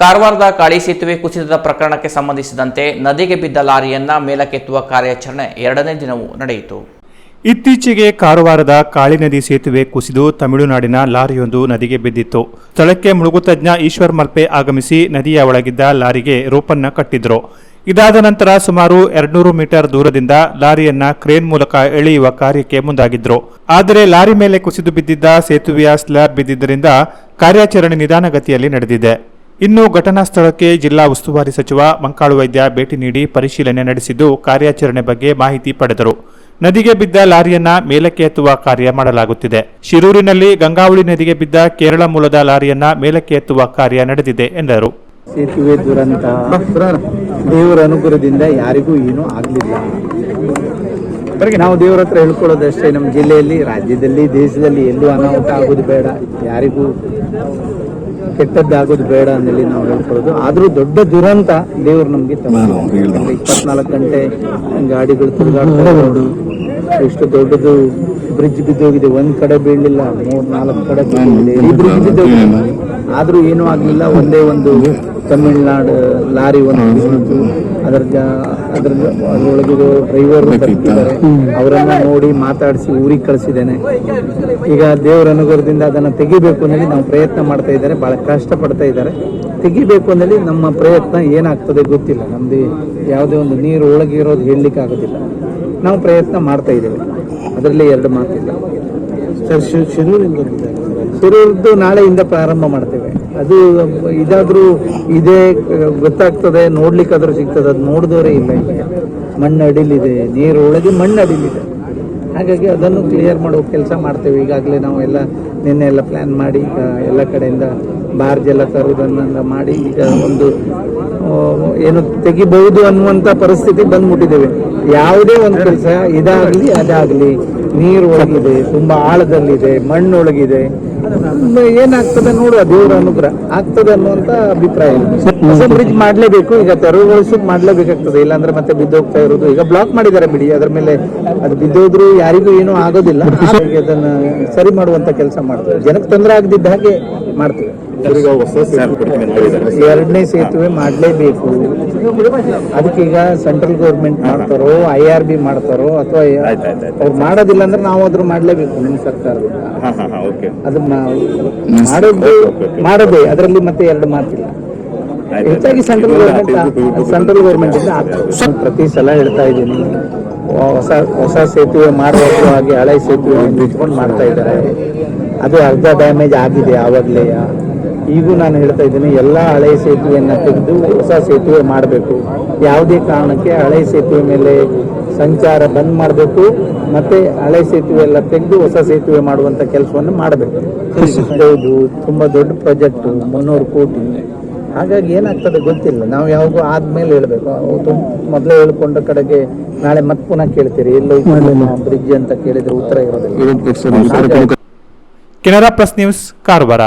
ಕಾರವಾರದ ಕಾಳಿ ಸೇತುವೆ ಕುಸಿತದ ಪ್ರಕರಣಕ್ಕೆ ಸಂಬಂಧಿಸಿದಂತೆ ನದಿಗೆ ಬಿದ್ದ ಲಾರಿಯನ್ನ ಮೇಲಕ್ಕೆತ್ತುವ ಕಾರ್ಯಾಚರಣೆ 2ನೇ ದಿನವೂ ನಡೆಯಿತು. ಇತ್ತೀಚೆಗೆ ಕಾರವಾರದ ಕಾಳಿ ನದಿ ಸೇತುವೆ ಕುಸಿದು ತಮಿಳುನಾಡಿನ ಲಾರಿಯೊಂದು ನದಿಗೆ ಬಿದ್ದಿತ್ತು. ಸ್ಥಳಕ್ಕೆ ಮುಳುಗು ತಜ್ಞ ಈಶ್ವರ್ ಮಲ್ಪೆ ಆಗಮಿಸಿ ನದಿಯ ಒಳಗಿದ್ದ ಲಾರಿಗೆ ರೋಪನ್ನ ಕಟ್ಟಿದ್ರು. ಇದಾದ ನಂತರ ಸುಮಾರು 200 ಮೀಟರ್ ದೂರದಿಂದ ಲಾರಿಯನ್ನ ಕ್ರೇನ್ ಮೂಲಕ ಎಳೆಯುವ ಕಾರ್ಯಕ್ಕೆ ಮುಂದಾಗಿದ್ರು. ಆದರೆ ಲಾರಿ ಮೇಲೆ ಕುಸಿದು ಬಿದ್ದಿದ್ದ ಸೇತುವೆಯ ಸ್ಲ್ಯಾಬ್ ಬಿದ್ದಿದ್ದರಿಂದ ಕಾರ್ಯಾಚರಣೆ ನಿಧಾನಗತಿಯಲ್ಲಿ ನಡೆದಿದೆ. ಇನ್ನು ಘಟನಾ ಸ್ಥಳಕ್ಕೆ ಜಿಲ್ಲಾ ಉಸ್ತುವಾರಿ ಸಚಿವ ಮಂಕಾಳು ವೈದ್ಯ ಭೇಟಿ ನೀಡಿ ಪರಿಶೀಲನೆ ನಡೆಸಿದ್ದು ಕಾರ್ಯಾಚರಣೆ ಬಗ್ಗೆ ಮಾಹಿತಿ ಪಡೆದರು. ನದಿಗೆ ಬಿದ್ದ ಲಾರಿಯನ್ನ ಮೇಲಕ್ಕೆ ಎತ್ತುವ ಕಾರ್ಯ ಮಾಡಲಾಗುತ್ತಿದೆ. ಶಿರೂರಿನಲ್ಲಿ ಗಂಗಾವಳಿ ನದಿಗೆ ಬಿದ್ದ ಕೇರಳ ಮೂಲದ ಲಾರಿಯನ್ನ ಮೇಲಕ್ಕೆ ಎತ್ತುವ ಕಾರ್ಯ ನಡೆದಿದೆ ಎಂದರು. ಸೇತುವೆ ದುರಂತ ದೇವರ ಅನುಗ್ರಹದಿಂದ ಯಾರಿಗೂ ಏನೂ ಆಗಲಿಲ್ಲ. ನಾವು ದೇವರ ಹತ್ರ ಹೇಳ್ಕೊಳ್ಳೋದಷ್ಟೇ, ನಮ್ಮ ಜಿಲ್ಲೆಯಲ್ಲಿ, ರಾಜ್ಯದಲ್ಲಿ, ದೇಶದಲ್ಲಿ ಎಲ್ಲೂ ಅನಾಹುತ ಆಗೋದು ಬೇಡ, ಯಾರಿಗೂ ಕೆಟ್ಟದ್ದಾಗೋದು ಬೇಡ ಅಂದೇಳಿ ನಾವು ಹೇಳ್ಕೊಳ್ಳೋದು. ಆದ್ರೂ ದೊಡ್ಡ ದುರಂತ ದೇವರು ನಮ್ಗೆ 24 ಗಂಟೆ ಗಾಡಿಗಳು ತಿರುಗಾಡ್ತಾ ಇರೋದು, ಎಷ್ಟು ದೊಡ್ಡದು ಬ್ರಿಡ್ಜ್ ಬಿದ್ದೋಗಿದೆ, ಒಂದ್ ಕಡೆ ಬೀಳಲಿಲ್ಲ, 3-4 ಕಡೆ ಬ್ರಿಡ್ಜ್ ಬಿದ್ದೋಗಿದೆ, ಆದ್ರೂ ಏನೂ ಆಗ್ಲಿಲ್ಲ. ಒಂದೇ ಒಂದು ತಮಿಳ್ನಾಡು ಲಾರಿ ಒಂದು ಅದರೊಳಗಿರೋ ಡ್ರೈವರ್ ಬರ್ತಿದ್ದಾರೆ, ಅವರನ್ನ ನೋಡಿ ಮಾತಾಡಿಸಿ ಊರಿಗೆ ಕಳಿಸಿದ್ದೇನೆ. ಈಗ ದೇವರ ಅನುಗ್ರಹದಿಂದ ಅದನ್ನು ತೆಗಿಬೇಕು ಅನ್ನೋದು ನಾವು ಪ್ರಯತ್ನ ಮಾಡ್ತಾ ಇದ್ದಾರೆ. ಬಹಳ ಕಷ್ಟಪಡ್ತಾ ಇದ್ದಾರೆ. ತೆಗಿಬೇಕು ಅನ್ನೋದು ನಮ್ಮ ಪ್ರಯತ್ನ ಏನಾಗ್ತದೆ ಗೊತ್ತಿಲ್ಲ. ನಮ್ದು ಯಾವುದೇ ಒಂದು ನೀರು ಒಳಗಿರೋದು ಹೇಳಲಿಕ್ಕೆ ಆಗೋದಿಲ್ಲ. ನಾವು ಪ್ರಯತ್ನ ಮಾಡ್ತಾ ಇದ್ದೇವೆ, ಅದರಲ್ಲಿ 2 ಮಾತಿಲ್ಲ. ಶಿರೂರದ್ದು ನಾಳೆಯಿಂದ ಪ್ರಾರಂಭ ಮಾಡ್ತೇವೆ. ಅದು ಇದಾದ್ರೂ ಇದೇ ಗೊತ್ತಾಗ್ತದೆ, ನೋಡ್ಲಿಕ್ಕಾದ್ರೂ ಸಿಗ್ತದೆ. ಅದು ನೋಡಿದವರೇ ಇಲ್ಲ. ಈಗ ಮಣ್ಣು ಅಡಿಲಿದೆ, ನೀರು ಒಳಗೆ ಮಣ್ಣು ಅಡಿಲಿದೆ. ಹಾಗಾಗಿ ಅದನ್ನು ಕ್ಲಿಯರ್ ಮಾಡೋ ಕೆಲಸ ಮಾಡ್ತೇವೆ. ಈಗಾಗಲೇ ನಾವು ನಿನ್ನೆ ಎಲ್ಲ ಪ್ಲಾನ್ ಮಾಡಿ ಈಗ ಎಲ್ಲ ಕಡೆಯಿಂದ ಬಾರ್ಜ್ ಎಲ್ಲ ತರುವುದನ್ನೆಲ್ಲ ಮಾಡಿ ಈಗ ಒಂದು ಏನು ತೆಗಿಬಹುದು ಅನ್ನುವಂಥ ಪರಿಸ್ಥಿತಿ ಬಂದ್ಬಿಟ್ಟಿದ್ದೇವೆ. ಯಾವುದೇ ಒಂದು ಕೆಲಸ ಇದಾಗಲಿ ಅದಾಗಲಿ ನೀರು ಒಳಗಿದೆ, ತುಂಬಾ ಆಳದಲ್ಲಿದೆ, ಮಣ್ಣು ಒಳಗಿದೆ, ಏನಾಗ್ತದೆ ನೋಡುವ, ದೇವರ ಅನುಗ್ರಹ ಆಗ್ತದೆ ಅನ್ನುವಂತ ಅಭಿಪ್ರಾಯ. ಹೊಸ ಬ್ರಿಡ್ಜ್ ಮಾಡ್ಲೇಬೇಕು, ಈಗ ತೆರವುಗೊಳಿಸೋದು ಮಾಡ್ಲೇಬೇಕಾಗ್ತದೆ, ಇಲ್ಲಾಂದ್ರೆ ಮತ್ತೆ ಬಿದ್ದೋಗ್ತಾ ಇರೋದು. ಈಗ ಬ್ಲಾಕ್ ಮಾಡಿದ್ದಾರೆ ಬಿಡಿ, ಅದರ ಮೇಲೆ ಅದು ಬಿದ್ದೋದ್ರು ಯಾರಿಗೂ ಏನೂ ಆಗೋದಿಲ್ಲ. ಅದನ್ನ ಸರಿ ಮಾಡುವಂತ ಕೆಲಸ ಮಾಡ್ತೇವೆ, ಜನಕ್ಕೆ ತೊಂದರೆ ಆಗದಿದ್ದ ಹಾಗೆ ಮಾಡ್ತೇವೆ. 2ನೇ ಸೇತುವೆ ಮಾಡಲೇಬೇಕು. ಅದಕ್ಕೀಗ ಸೆಂಟ್ರಲ್ ಗೌರ್ಮೆಂಟ್ ಮಾಡ್ತಾರೋ, IRB ಮಾಡ್ತಾರೋ, ಅಥವಾ ಅವ್ರು ಮಾಡೋದಿಲ್ಲ ಅಂದ್ರೆ ನಾವು ಅದ್ರ ಮಾಡ್ಲೇಬೇಕು. ನಿಮ್ಮ ಸರ್ಕಾರದಿಂದ ಅದನ್ನ ಮಾಡದೆ, ಅದರಲ್ಲಿ ಮತ್ತೆ 2 ಮಾತಿಲ್ಲ. ಹೆಚ್ಚಾಗಿ ಸೆಂಟ್ರಲ್ ಗೌರ್ಮೆಂಟ್ ಇಂದ ಪ್ರತಿ ಸಲ ಹೇಳ್ತಾ ಇದ್ದೀನಿ, ಹೊಸ ಸೇತುವೆ ಮಾಡುವ ಹಾಗೆ ಹಳೆ ಸೇತುವೆ ಇಟ್ಕೊಂಡು ಮಾಡ್ತಾ ಇದ್ದಾರೆ. ಅದು ಅರ್ಧ ಡ್ಯಾಮೇಜ್ ಆಗಿದೆ ಆವಾಗಲೇ. ಈಗೂ ನಾನು ಹೇಳ್ತಾ ಇದ್ದೀನಿ, ಎಲ್ಲ ಹಳೆ ಸೇತುವೆಯನ್ನ ತೆಗೆದು ಹೊಸ ಸೇತುವೆ ಮಾಡಬೇಕು. ಯಾವುದೇ ಕಾರಣಕ್ಕೆ ಹಳೆ ಸೇತುವೆ ಮೇಲೆ ಸಂಚಾರ ಬಂದ್ ಮಾಡಬೇಕು, ಮತ್ತೆ ಹಳೆ ಸೇತುವೆ ಎಲ್ಲ ತೆಗೆದು ಹೊಸ ಸೇತುವೆ ಮಾಡುವಂತ ಕೆಲಸವನ್ನು ಮಾಡಬೇಕು. ಹೌದು, ತುಂಬಾ ದೊಡ್ಡ ಪ್ರಾಜೆಕ್ಟ್, 300 ಕೋಟಿ. ಹಾಗಾಗಿ ಏನಾಗ್ತದೆ ಗೊತ್ತಿಲ್ಲ. ನಾವು ಯಾವಾಗೂ ಆದ್ಮೇಲೆ ಹೇಳ್ಬೇಕು. ಮೊದಲೇ ಹೇಳ್ಕೊಂಡ ಕಡೆಗೆ ನಾಳೆ ಮತ್ತೆ ಪುನಃ ಕೇಳ್ತೀರಿ, ಎಲ್ಲೋ ಬ್ರಿಡ್ಜ್ ಅಂತ ಕೇಳಿದ್ರೆ ಉತ್ತರ ಇರೋದಿಲ್ಲ. Canara plus news, Karwar.